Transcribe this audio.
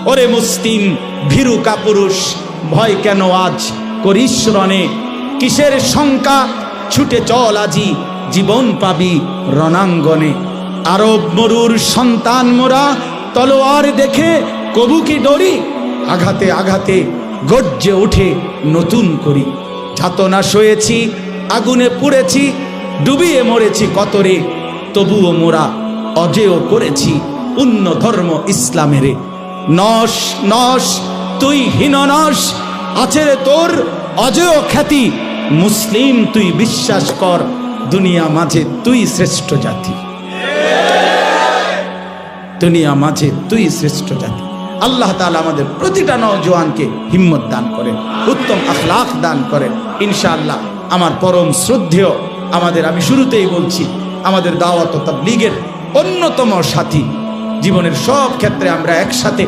ওরে মুসলিম ভীরু কাপুরুষ, ভয় কেন আজ করিস রণে? কিসের শঙ্কা, ছুটে চল আজি, জীবন পাবি রণাঙ্গনে। আরব মরুর সন্তান মোরা, তলোয়ার দেখে কবু কি ডরি? আঘাতে আঘাতে গর্জে উঠে নতুন করি। যাতনা সয়েছি, আগুনে পুড়েছি, ডুবিয়ে মরেছি কতরে, তবুও মোরা অজেয় করেছি পুণ্য ধর্ম ইসলামেরে। নস নস তুই হীন নস, আছে রে তোর অজেয় খ্যাতি। মুসলিম তুই বিশ্বাস কর, দুনিয়া মাঝে তুই শ্রেষ্ঠ জাতি। দুনিয়া মাঝে তুই শ্রেষ্ঠ জাতি। আল্লাহ তাআলা আমাদের প্রতিটা নওজোয়ানকে হিম্মত দান করেন, উত্তম আখলাক দান করেন ইনশাআল্লাহ। আমার পরম শ্রদ্ধেয়, আমি শুরুতেই বলছি, আমাদের দাওয়াত ও তাবলীগের অন্যতম সাথী, জীবনের সব ক্ষেত্রে আমরা একসাথে